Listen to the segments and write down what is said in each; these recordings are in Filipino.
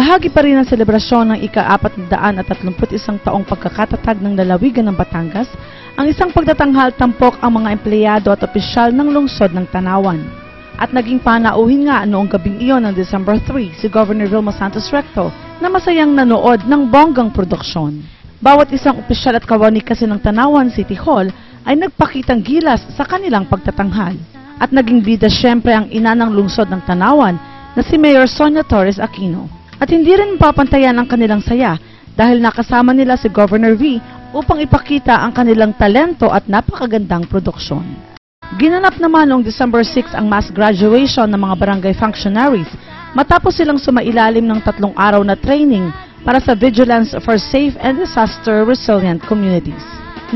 Bahagi pa rin ng selebrasyon ng ika-431 taong pagkakatatag ng lalawigan ng Batangas ang isang pagtatanghal tampok ang mga empleyado at opisyal ng lungsod ng Tanawan. At naging panauhin nga noong gabing iyon ng December 3 si Governor Vilma Santos Recto na masayang nanood ng bonggang produksyon. Bawat isang opisyal at kawani kasi ng Tanawan City Hall ay nagpakitang gilas sa kanilang pagtatanghal. At naging bida syempre ang ina ng lungsod ng Tanawan na si Mayor Sonia Torres Aquino. At hindi rin mapapantayan ang kanilang saya dahil nakasama nila si Governor V upang ipakita ang kanilang talento at napakagandang produksyon. Ginanap naman noong December 6 ang mass graduation ng mga barangay functionaries matapos silang sumailalim ng 3 araw na training para sa Vigilance for Safe and Disaster Resilient Communities.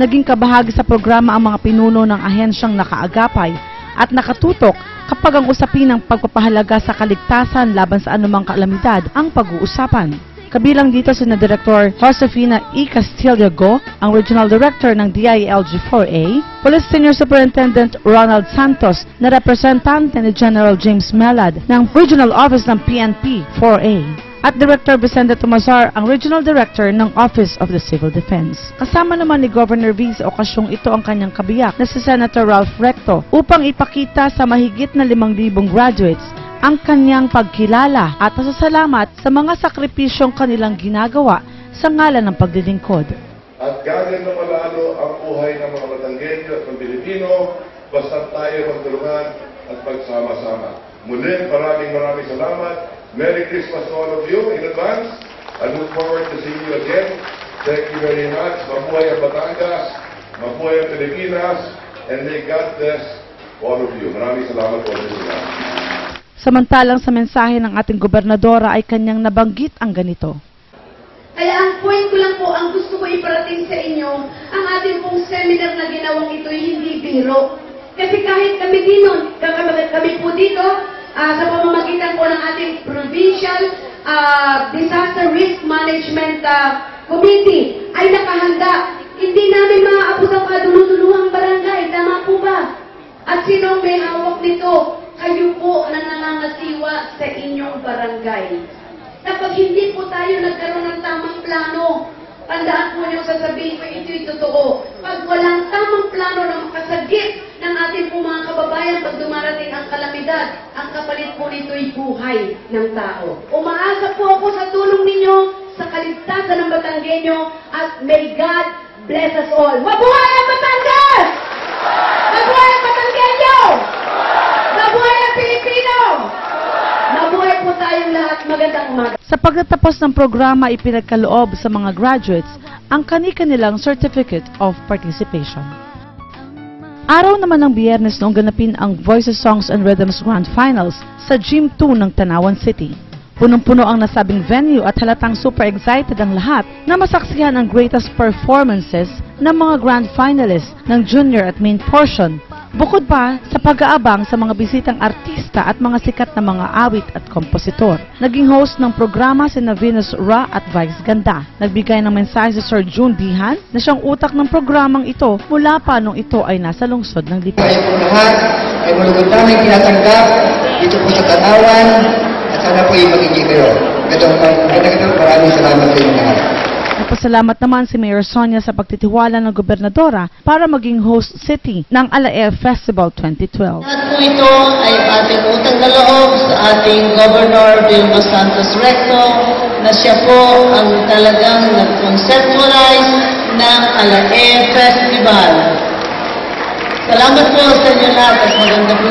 Naging kabahagi sa programa ang mga pinuno ng ahensyang nakaagapay at nakatutok kapag ang usapin ng pagpapahalaga sa kaligtasan laban sa anumang kalamidad ang pag-uusapan. Kabilang dito si na Director Josefina E. Castillo, ang Regional Director ng DILG-4A, Police Senior Superintendent Ronald Santos na representante ni General James Melad ng Regional Office ng PNP 4A. At Director Vicente Tomazar, ang Regional Director ng Office of the Civil Defense. Kasama naman ni Governor V sa okasyong ito ang kanyang kabiyak na si Senator Ralph Recto upang ipakita sa mahigit na 5,000 graduates ang kanyang pagkilala at pasasalamat sa mga sakripisyong kanilang ginagawa sa ngalan ng paglilingkod. At gagan na malalo ang buhay ng mga Batanggenyo at ng Pilipino basta tayo magtulungan at pagsama-sama. Muli, maraming salamat. Merry Christmas to all of you in advance. I look forward to seeing you again. Thank you very much. Mabuhay ang Batangas, mabuhay ang Pilipinas, and may God bless all of you. Maraming salamat po sa inyo. Samantalang sa mensahe ng ating gobernadora ay kanyang nabanggit ang ganito. Kaya ang point ko lang po, ang gusto ko iparating sa inyo, ang ating pong seminar na ginawang ito ay hindi biro. Kasi kahit kami po dito, sa pamamagitan po ng ating Provincial Disaster Risk Management Committee ay nakahanda. Hindi namin maaabot ang kaduluduluhang barangay. Tama po ba? At sino may hawak nito? Kayo po na nangangasiwa sa inyong barangay. Kapag hindi po tayo nagkaroon ng tamang plano, tandaan po niyo, sasabihin ko, ito'y totoo. Pag walang tamang plano na makasagip ng ating po mga kababayan pag dumarating ang kalamidad, ang kapalit po nito'y buhay ng tao. Umaasa po ako sa tulong ninyo sa kaligtasan ng Batanggenyo at may God bless us all. Mabuhay ang Batangas! Mabuhay ang Batanggenyo! Mabuhay ang Pilipino! Mabuhay po tayong lahat. Magandang umaga. Sa pagtatapos ng programa, ipinagkaloob sa mga graduates ang kani-kanilang Certificate of Participation. Araw naman ng Biyernes noong ganapin ang Voices, Songs and Rhythms Grand Finals sa Gym 2 ng Tanawan City. Punong-puno ang nasabing venue at halatang super excited ang lahat na masaksihan ang greatest performances ng mga grand finalists ng junior at main portion. Bukod pa sa pag-aabang sa mga bisitang artista at mga sikat na mga awit at kompositor. Naging host ng programa si Venus Ra at Vice Ganda. Nagbigay ng mensahe si Sir June Dihan na siyang utak ng programang ito mula pa nung ito ay nasa lungsod ng Lipa. Kayo po lahat ay malugod namin tinatanggap dito po sa Tanawan at sana po ay magiging kayo. Maraming salamat sa inyo lahat. Nagpasalamat naman si Mayor Sonia sa pagtitiwala ng gobernadora para maging host city ng Alae Festival 2012. Lahat po ito ay ating utang na loob sa ating Governor Vilma Santos Recto na siya po ang talagang nag-conceptualize ng Alae Festival. Salamat po sa inyo lahat at maganda po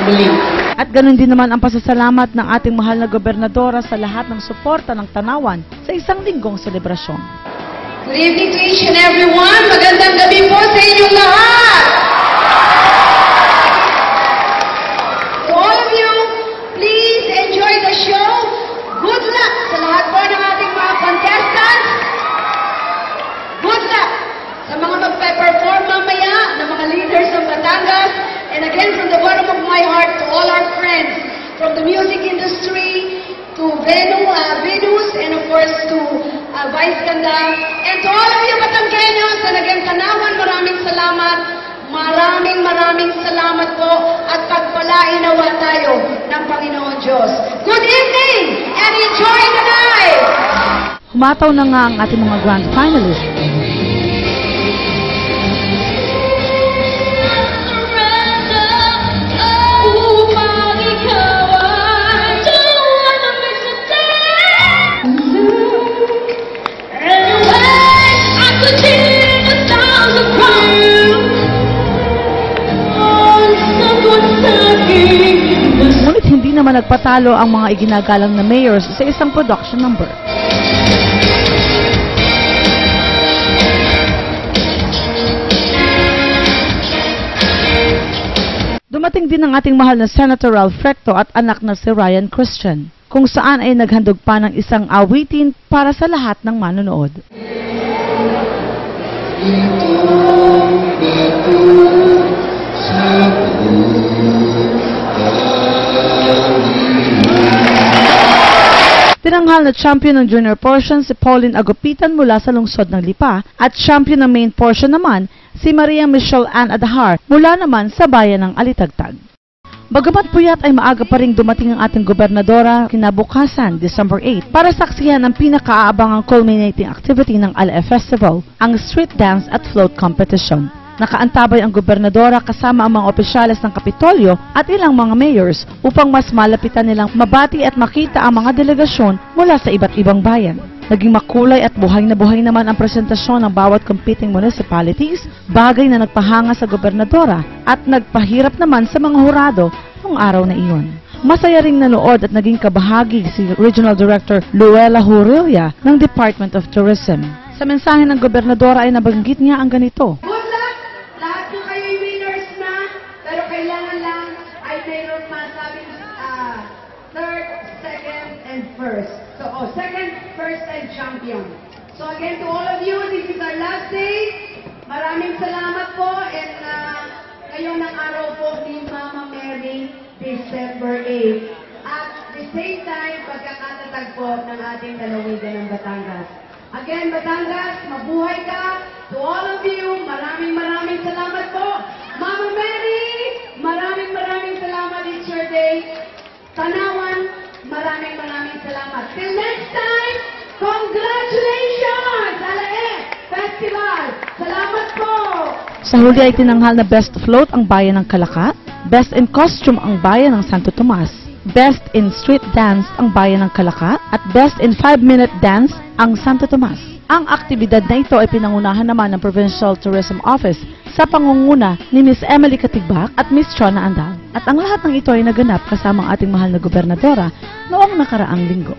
muli. At ganun din naman ang pasasalamat ng ating mahal na gobernadora sa lahat ng suporta ng Tanawan sa isang linggong selebrasyon. Good evening to each and everyone. Magandang gabi po sa inyong lahat. To all of you, please enjoy the show. Good luck sa lahat po ng ating mga contestants. Good luck sa mga magpe-perform mamaya ng mga leaders ng Batangas. And again, from the bottom of my heart, to all our friends, from the music industry, to Venus, and of course to Vice Ganda, and to all of you Batanggenyos, and again, Tanawan, maraming salamat. Maraming salamat po at pagpalainawa tayo ng Panginoon Diyos. Good evening and enjoy the night! Umataw na nga ang ating mga grand finalists. Ngunit hindi naman nagpatalo ang mga iginagalang na mayors sa isang production number. Dumating din ang ating mahal na Senator Ralph Recto at anak na si Ryan Christian, kung saan ay naghandog pa ng isang awitin para sa lahat ng manonood. Tinanghal na champion ng junior portion si Pauline Agupitan mula sa lungsod ng Lipa at champion ng main portion naman si Maria Michelle Ann Adahar mula naman sa bayan ng Alitagtag. Bagamat puyat ay maaga pa ring dumating ang ating gobernadora kinabukasan, December 8, para saksihan ang pinakaabangang culminating activity ng ALF Festival, ang street dance at float competition. Nakaantabay ang gobernadora kasama ang mga opisyales ng Kapitolyo at ilang mga mayors upang mas malapitan nilang mabati at makita ang mga delegasyon mula sa iba't ibang bayan. Naging makulay at buhay naman ang presentasyon ng bawat competing municipalities, bagay na nagpahanga sa gobernadora at nagpahirap naman sa mga hurado noong araw na iyon. Masaya ring nanood at naging kabahagi si Regional Director Luella Hurilla ng Department of Tourism. Sa mensahe ng gobernadora ay nabanggit niya ang ganito. Lahat po kayo'y winners na, pero kailangan lang ay mayroon masabing third, second, and first. So, second, first, and champion. So again, to all of you, this is our last day. Maraming salamat po, and ngayon ang araw po ni Mama Mary, December 8. At the same time, pagkakatatag po ng ating lalawigan ng Batangas. Again, Batangas, mabuhay ka. To all of you, maraming salamat po. Mama Mary, maraming salamat. It's your day. Tanawan, maraming salamat. Till next time, congratulations! ALF Festival! Salamat po! Sa huli ay tinanghal na Best Float ang bayan ng Calacat, Best in Costume ang bayan ng Santo Tomas, Best in Street Dance ang bayan ng Calacat, at Best in 5-Minute Dance ang Santo Tomas. Ang aktibidad na ito ay pinangunahan naman ng Provincial Tourism Office sa pangunguna ni Miss Emily Katigbak at Miss Chona Andal. At ang lahat ng ito ay naganap kasama ang ating mahal na gobernadora noong nakaraang linggo.